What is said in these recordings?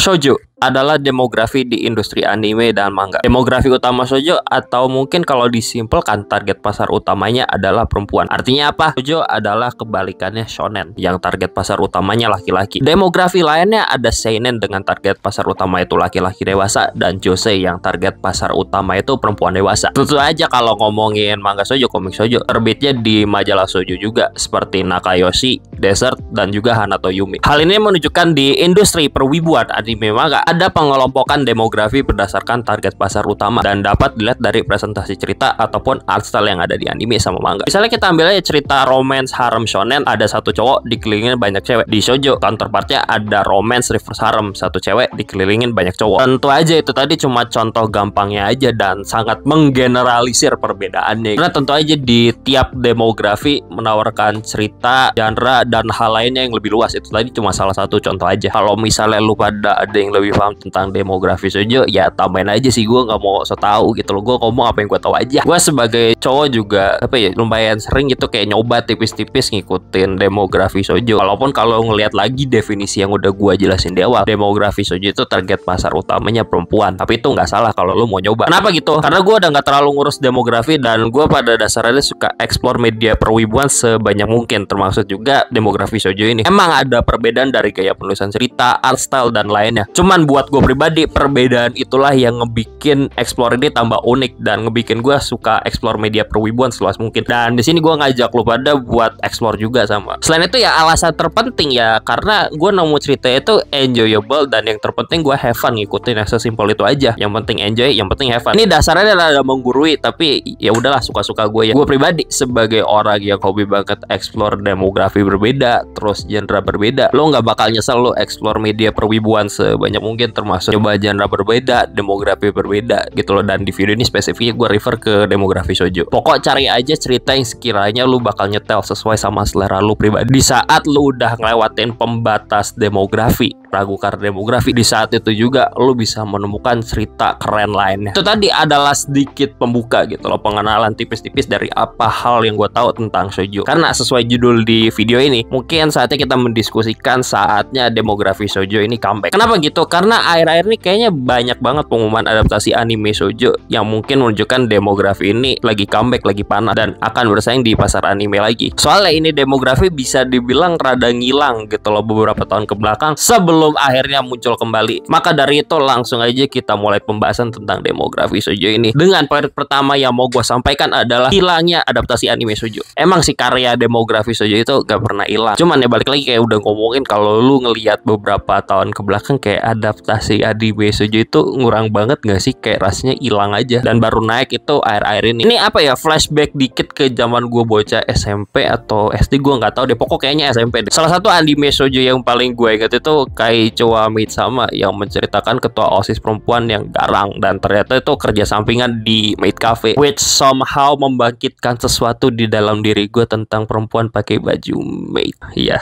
Shoujo adalah demografi di industri anime dan manga. Demografi utama shoujo, atau mungkin kalau disimpelkan target pasar utamanya adalah perempuan. Artinya apa? Shoujo adalah kebalikannya shonen, yang target pasar utamanya laki-laki. Demografi lainnya ada seinen dengan target pasar utama itu laki-laki dewasa, dan josei yang target pasar utama itu perempuan dewasa. Tentu aja kalau ngomongin manga shoujo, komik shoujo, terbitnya di majalah shoujo juga seperti Nakayoshi, Desert, dan juga Hanato Yumi. Hal ini menunjukkan di industri perwibuan anime manga ada pengelompokan demografi berdasarkan target pasar utama dan dapat dilihat dari presentasi cerita ataupun art style yang ada di anime sama manga. Misalnya kita ambil aja cerita romance harem shonen, ada satu cowok dikelilingin banyak cewek. Di shoujo counterpartnya ada romance reverse harem, satu cewek dikelilingin banyak cowok. Tentu aja itu tadi cuma contoh gampangnya aja dan sangat menggeneralisir perbedaannya. Karena tentu aja di tiap demografi menawarkan cerita, genre, dan hal lainnya yang lebih luas. Itu tadi cuma salah satu contoh aja. Kalau misalnya lu pada ada yang lebih paham tentang demografi shoujo, ya tambahin aja sih, gue nggak mau so tau gitu loh. Gue ngomong apa yang gue tahu aja. Gue sebagai cowok juga apa ya, lumayan sering gitu kayak nyoba tipis-tipis ngikutin demografi shoujo. Walaupun kalau ngelihat lagi definisi yang udah gue jelasin di awal, demografi shoujo itu target pasar utamanya perempuan. Tapi itu nggak salah kalau lu mau nyoba. Kenapa gitu? Karena gue udah nggak terlalu ngurus demografi dan gue pada dasarnya suka explore media perwibuan sebanyak mungkin, termasuk juga demografi shoujo ini. Emang ada perbedaan dari gaya penulisan cerita, art style, dan lainnya. Cuman buat gue pribadi, perbedaan itulah yang ngebikin explore ini tambah unik dan ngebikin gue suka explore media perwibuan seluas mungkin. Dan di sini gue ngajak lu pada buat explore juga sama. Selain itu ya alasan terpenting ya karena gue nemu cerita itu enjoyable dan yang terpenting gue have fun ngikutin, yang sesimpel itu aja. Yang penting enjoy, yang penting have fun. Ini dasarnya adalah menggurui, tapi ya udahlah suka-suka gue ya. Gue pribadi sebagai orang yang hobi banget explore demografi berbeda, terus genre berbeda, lo nggak bakal nyesel lo explore media perwibuan sebanyak mungkin, termasuk coba genre berbeda, demografi berbeda gitu loh. Dan di video ini spesifiknya gue refer ke demografi shoujo. Pokok cari aja cerita yang sekiranya lu bakal nyetel sesuai sama selera lu pribadi. Di saat lu udah ngelewatin pembatas demografi, ragukan demografi, di saat itu juga lu bisa menemukan cerita keren lainnya. Itu tadi adalah sedikit pembuka gitu loh, pengenalan tipis-tipis dari apa hal yang gue tahu tentang shoujo. Karena sesuai judul di video ini, mungkin saatnya kita mendiskusikan saatnya demografi shoujo ini comeback. Kenapa gitu? Karena akhir-akhir ini kayaknya banyak banget pengumuman adaptasi anime shoujo yang mungkin menunjukkan demografi ini lagi comeback, lagi panas dan akan bersaing di pasar anime lagi. Soalnya ini demografi bisa dibilang rada ngilang gitu loh beberapa tahun ke belakang sebelum akhirnya muncul kembali. Maka dari itu langsung aja kita mulai pembahasan tentang demografi shoujo ini. Dengan poin pertama yang mau gue sampaikan adalah hilangnya adaptasi anime shoujo. Emang sih karya demografi shoujo itu gak pernah hilang. Cuman ya balik lagi kayak udah ngomongin, kalau lu ngelihat beberapa tahun ke belakang kayak adaptasi anime shoujo itu ngurang banget gak sih? Kayak rasanya hilang aja. Dan baru naik itu akhir-akhir ini. Ini apa ya, flashback dikit ke zaman gue bocah SMP atau SD, gue nggak tahu deh. Pokok kayaknya SMP deh. Salah satu anime shoujo yang paling gue inget itu Kaicho wa Maid-sama, yang menceritakan ketua OSIS perempuan yang garang dan ternyata itu kerja sampingan di maid cafe, which somehow membangkitkan sesuatu di dalam diri gue tentang perempuan pakai baju maid. Iya,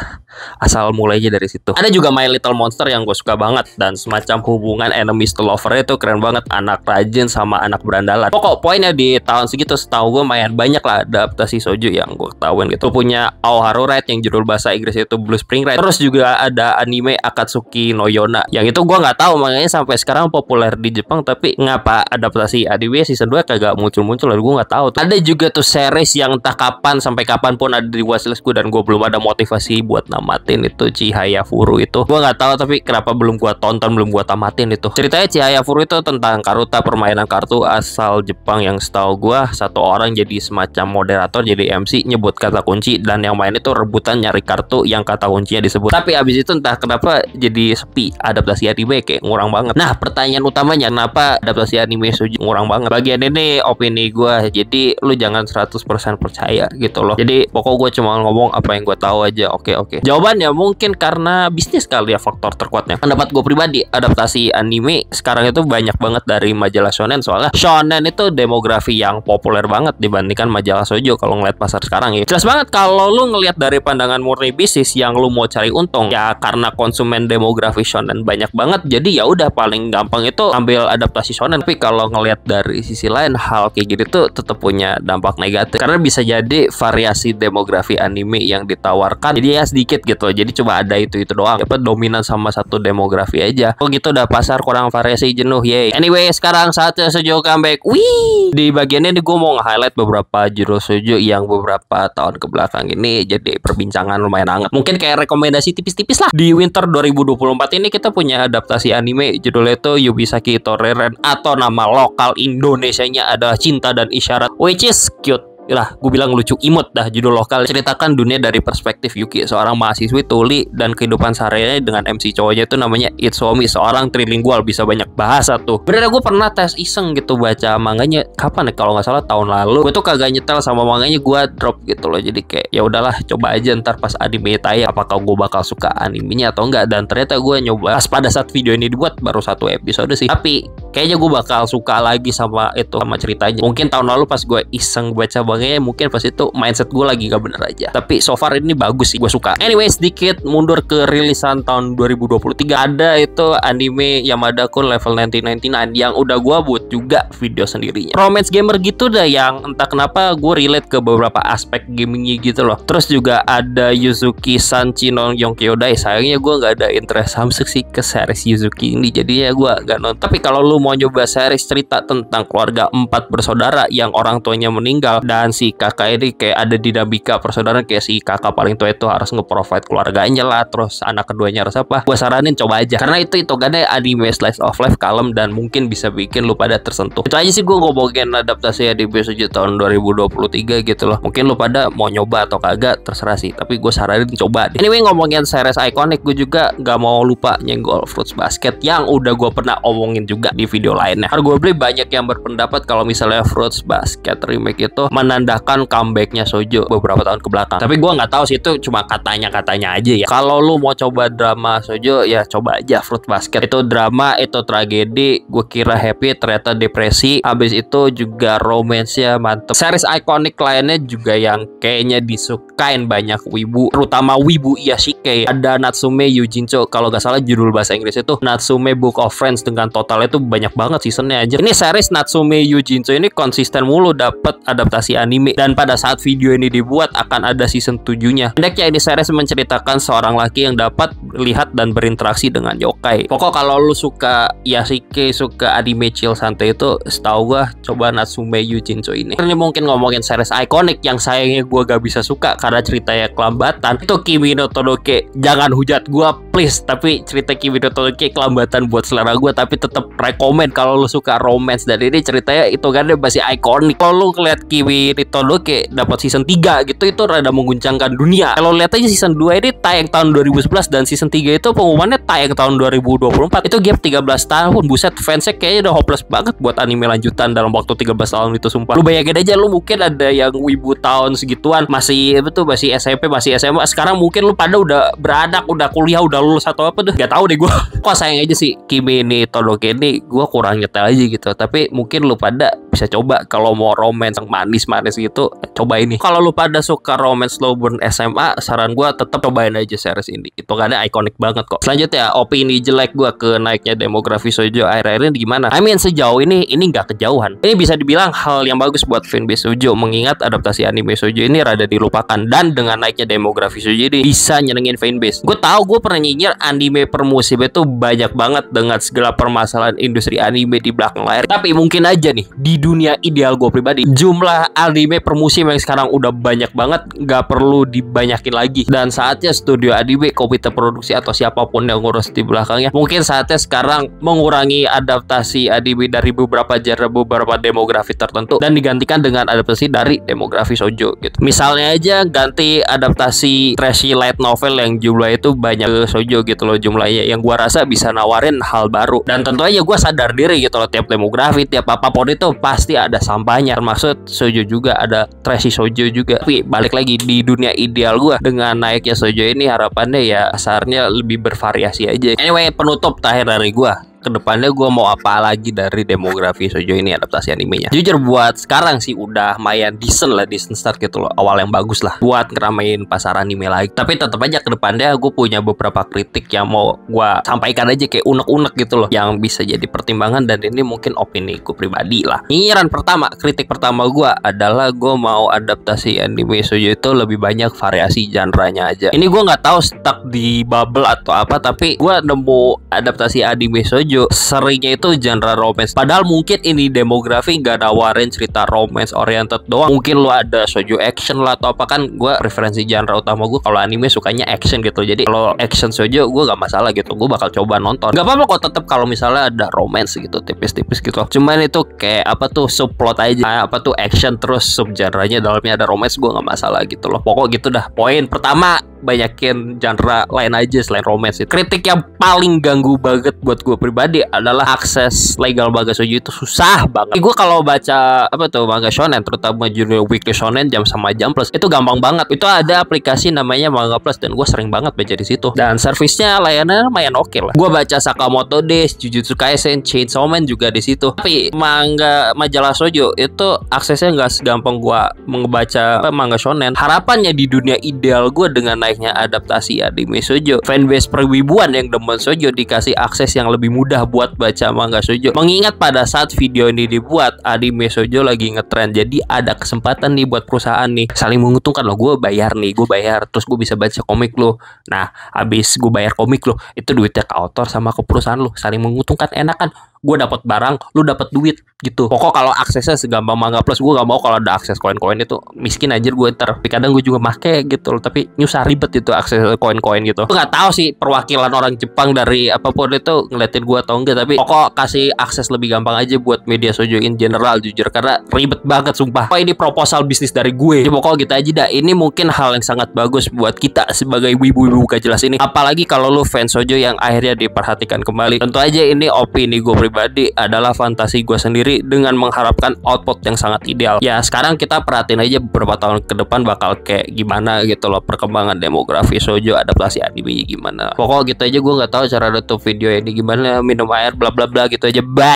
asal mulainya dari situ. Ada juga My Little Monster yang gue suka banget, dan semacam hubungan enemies to lover itu keren banget, anak rajin sama anak berandalan. Pokok poinnya di tahun segitu setahu gue lumayan banyak lah adaptasi shoujo yang gue ketahuin gitu. Punya Aoharu Ride yang judul bahasa Inggris itu Blue Spring Ride. Terus juga ada anime Akatsuki no Yona, yang itu gue nggak tahu makanya sampai sekarang populer di Jepang, tapi ngapa adaptasi anime season 2 kagak muncul-muncul, lalu gue nggak tahu tuh. Ada juga tuh series yang entah kapan sampai kapan pun ada di watchlist gue dan gue belum ada motivasi buat namatin, itu Chihaya Furu. Itu gue nggak tahu tapi kenapa belum gue tonton, belum gue tamatin itu. Ceritanya Chihaya Furu itu tentang karuta, permainan kartu asal Jepang yang setahu gue satu orang jadi semacam moderator, jadi MC, nyebut kata kunci, dan yang main itu rebutan nyari kartu yang kata kuncinya disebut. Tapi abis itu entah kenapa jadi sepi adaptasi anime, kayak ngurang banget. Nah pertanyaan utamanya, kenapa adaptasi anime shoujo ngurang banget? Bagian ini opini gue, jadi lu jangan 100% percaya gitu loh. Jadi pokok gue cuma ngomong apa yang gue tahu aja. Oke. Jawabannya mungkin karena bisnis kali ya, faktor terkuatnya. Pendapat gue pribadi, adaptasi anime sekarang itu banyak banget dari majalah shonen, soalnya shonen itu demografi yang populer banget dibandingkan majalah shoujo kalau ngeliat pasar sekarang ya. Jelas banget kalau lu ngeliat dari pandangan murni bisnis yang lu mau cari untung ya, karena konsumen demografi shonen banyak banget, jadi ya udah paling gampang itu ambil adaptasi shonen. Tapi kalau ngeliat dari sisi lain, hal kayak gitu tuh tetap punya dampak negatif, karena bisa jadi variasi demografi anime yang ditawarkan jadi ya sedikit gitu. Jadi cuma ada itu doang, dapat dominan sama satu demografi aja. ya. Oh gitu, udah pasar kurang variasi jenuh, yay. Anyway, sekarang saatnya Shoujo comeback. Wih, di bagian ini gue mau nge-highlight beberapa judul shoujo yang beberapa tahun ke belakang ini jadi perbincangan lumayan hangat. Mungkin kayak rekomendasi tipis-tipis lah. Di winter 2024 ini kita punya adaptasi anime judulnya itu Yubisaki Toreren, atau nama lokal Indonesianya adalah Cinta dan Isyarat, which is cute lah, gue bilang lucu, imut dah. Judul lokal ceritakan dunia dari perspektif Yuki, seorang mahasiswi tuli, dan kehidupan sehari-harinya dengan MC cowoknya itu namanya Itsuomi, seorang trilingual, bisa banyak bahasa tuh. Bener, gue pernah tes iseng gitu baca manganya kapan ya, kalau nggak salah tahun lalu. Gue tuh kagak nyetel sama manganya, gue drop gitu loh. Jadi kayak ya udahlah, coba aja ntar pas anime tayang apakah gue bakal suka animenya atau enggak. Dan ternyata gue nyoba pas pada saat video ini dibuat baru 1 episode sih, tapi kayaknya gue bakal suka lagi sama itu, sama ceritanya. Mungkin tahun lalu pas gue iseng baca bangnya, mungkin pas itu mindset gue lagi gak bener aja. Tapi so far ini bagus sih, gue suka. Anyway, sedikit mundur ke rilisan tahun 2023. Ada itu anime Yamada-kun Level 1999 yang udah gue buat juga video sendirinya. Romance gamer gitu dah, yang entah kenapa gue relate ke beberapa aspek gamingnya gitu loh. Terus juga ada Yuzuki Sanchi no Yonkyodai. Sayangnya gue gak ada interest samsek sih ke series Yuzuki ini, jadinya gue gak nonton. Tapi kalau lu mau coba series cerita tentang keluarga 4 bersaudara yang orang tuanya meninggal, dan si kakak ini kayak ada dinamika persaudaraan, kayak si kakak paling tua itu harus nge-provide keluarganya lah, terus anak keduanya harus apa. Gue saranin coba aja, karena itu hitungannya anime slice of life kalem dan mungkin bisa bikin lu pada tersentuh. Itu aja sih gue ngomongin adaptasi anime shoujo tahun 2023 gitu loh. Mungkin lu pada mau nyoba atau kagak terserah sih, tapi gue saranin coba deh. Anyway, ngomongin series ikonik, gue juga gak mau lupa nyenggol Fruits Basket yang udah gue pernah omongin juga di video lainnya. Arguably banyak yang berpendapat kalau misalnya Fruits Basket remake itu menandakan comebacknya shoujo beberapa tahun ke belakang. Tapi gue nggak tahu sih, itu cuma katanya aja ya. Kalau lu mau coba drama shoujo, ya coba aja Fruits Basket. Itu drama, itu tragedi. Gue kira happy, ternyata depresi. Habis itu juga romance-nya mantep. Series ikonik lainnya juga yang kayaknya disukain banyak wibu, terutama wibu Iyashikei. Ada Natsume Yujincho, kalau nggak salah judul bahasa Inggris itu Natsume Book of Friends, dengan totalnya itu banyak banget seasonnya aja. Ini series Natsume Yujincho ini konsisten mulu dapat adaptasi anime, dan pada saat video ini dibuat akan ada season 7-nya. Pendeknya ini series menceritakan seorang laki yang dapat lihat dan berinteraksi dengan yokai. Pokok kalau lu suka Yashike, suka anime chill santai itu, setahu gua coba Natsume Yujincho ini. Ini mungkin ngomongin series ikonik yang sayangnya gua gak bisa suka karena ceritanya kelambatan. Itu Kimi no Todoke. Jangan hujat gua please, tapi cerita Kimi no Todoke kelambatan buat selera gua, tapi tetap rekomend kalau lu suka romance, dan ini ceritanya itu kan masih ikonik. Kalau lu ngeliat Kimi no Todoke dapat season 3 gitu, itu rada mengguncangkan dunia. Kalau lihat aja season 2 ini tayang tahun 2011, dan season 3 itu pengumumannya tayang tahun 2024. Itu gap 13 tahun. Buset, fansnya kayaknya udah hopeless banget buat anime lanjutan dalam waktu 13 tahun itu, sumpah. Lu bayangin aja, lu mungkin ada yang wibu tahun segituan masih masih SMP, masih SMA. Sekarang mungkin lu pada udah beranak, udah kuliah, udah lulus atau apa tuh, gak tahu deh gue. Kok sayang aja sih Kimi no Todoke ini gue kurang nyetel aja gitu. Tapi mungkin lu pada bisa coba kalau mau romance yang manis-manis gitu, coba ini. Kalau lu pada suka romance slow burn SMA, saran gue tetap cobain aja series ini. Itu karena ikonik banget kok. Selanjutnya, opini jelek gue ke naiknya demografi shoujo akhir-akhir ini gimana? I mean, sejauh ini nggak kejauhan. Ini bisa dibilang hal yang bagus buat fanbase shoujo, mengingat adaptasi anime shoujo ini rada dilupakan, dan dengan naiknya demografi shoujo ini bisa nyenengin fanbase. Gue tahu, gue pernah nyinyir anime per musim itu banyak banget dengan segala permasalahan industri anime di belakang layar. Tapi mungkin aja nih, di dunia ideal gue pribadi, jumlah anime per musim yang sekarang udah banyak banget, nggak perlu dibanyakin lagi. Dan saatnya studio anime, komite produksi, atau siapapun yang ngurus di belakangnya, mungkin saatnya sekarang mengurangi adaptasi anime dari beberapa genre, beberapa demografi tertentu, dan digantikan dengan adaptasi dari demografi shoujo gitu. Misalnya aja ganti adaptasi trashy light novel yang jumlahnya itu banyak shoujo gitu loh jumlahnya, yang gua rasa bisa nawarin hal baru. Dan tentu aja gua sadar diri gitu loh, tiap demografi, tiap apapun itu pasti ada sampahnya, termasuk shoujo juga, ada trashy shoujo juga. Tapi balik lagi, di dunia ideal gua dengan naiknya shoujo ini, harapannya ya pasarnya lebih bervariasi aja. Anyway, penutup terakhir dari gua, kedepannya gue mau apa lagi dari demografi shoujo ini adaptasi animenya. Jujur buat sekarang sih udah lumayan decent start gitu loh, awal yang bagus lah buat ngeramein pasar anime lagi. Tapi tetap aja kedepannya gue punya beberapa kritik yang mau gue sampaikan aja, kayak unek-unek gitu loh, yang bisa jadi pertimbangan, dan ini mungkin opini gue pribadi lah. Nyinyiran pertama, kritik pertama gue adalah gue mau adaptasi anime shoujo itu lebih banyak variasi genre-nya aja. Ini gue nggak tahu stuck di bubble atau apa, tapi gue nemu adaptasi anime shoujo seringnya itu genre romance. Padahal mungkin ini demografi nggak nawarin cerita romance oriented doang. Mungkin lo ada shoujo action lah atau apa, kan gue preferensi genre utama gue kalau anime sukanya action gitu. Jadi kalau action shoujo gue gak masalah gitu, gue bakal coba nonton. Gak apa-apa kok tetap kalau misalnya ada romance gitu, tipis-tipis gitu. Cuman itu kayak apa tuh, subplot aja, apa tuh action terus sub genre-nya dalamnya ada romance, gue gak masalah gitu loh. Pokok gitu dah. Poin pertama, banyakin genre lain aja selain romance. Kritik yang paling ganggu banget buat gue pribadi adalah akses legal manga shoujo itu susah banget. Gue kalau baca apa tuh manga shonen, terutama judul weekly shonen Jam sama Jam Plus, itu gampang banget. Itu ada aplikasi namanya Manga Plus dan gue sering banget baca di situ. Dan servisnya layanannya lumayan oke lah. Gue baca Sakamoto Days, Jujutsu Kaisen, Chainsaw Man juga di situ. Tapi manga majalah shoujo itu aksesnya nggak segampang gue membaca manga shonen. Harapannya di dunia ideal gue dengan naiknya adaptasi anime shoujo, fanbase perwibuan yang demen shoujo dikasih akses yang lebih mudah buat baca manga shoujo. Mengingat pada saat video ini dibuat, anime shoujo lagi ngetrend, jadi ada kesempatan nih buat perusahaan nih saling menguntungkan loh. Gue bayar nih, gue bayar, terus gue bisa baca komik lo. Nah, habis gue bayar komik lo, itu duitnya ke author sama ke perusahaan lo, saling menguntungkan, enak kan? Gue dapat barang, lu dapat duit gitu. Pokok kalau aksesnya segampang Manga Plus, gue gak mau kalau ada akses koin-koin itu miskin aja gue ntar. Tapi kadang gue juga make gitu loh, tapi nyusah ribet itu akses koin-koin gitu. Gue gak tahu sih perwakilan orang Jepang dari apapun itu ngeliatin gue atau enggak, tapi pokok kasih akses lebih gampang aja buat media shoujo in general, jujur, karena ribet banget sumpah. Pokok ini proposal bisnis dari gue. Jadi pokok gitu aja dah. Ini mungkin hal yang sangat bagus buat kita sebagai wibu-wibu gak jelas ini. Apalagi kalau lu fans shoujo yang akhirnya diperhatikan kembali. Tentu aja ini opini gue pribadi, adalah fantasi gue sendiri dengan mengharapkan output yang sangat ideal. Ya sekarang kita perhatiin aja beberapa tahun ke depan bakal kayak gimana gitu loh perkembangan demografi shoujo, adaptasi anime gimana. Pokok gitu aja, gue nggak tahu cara nutup video ini gimana, minum air bla bla bla gitu aja. Bye.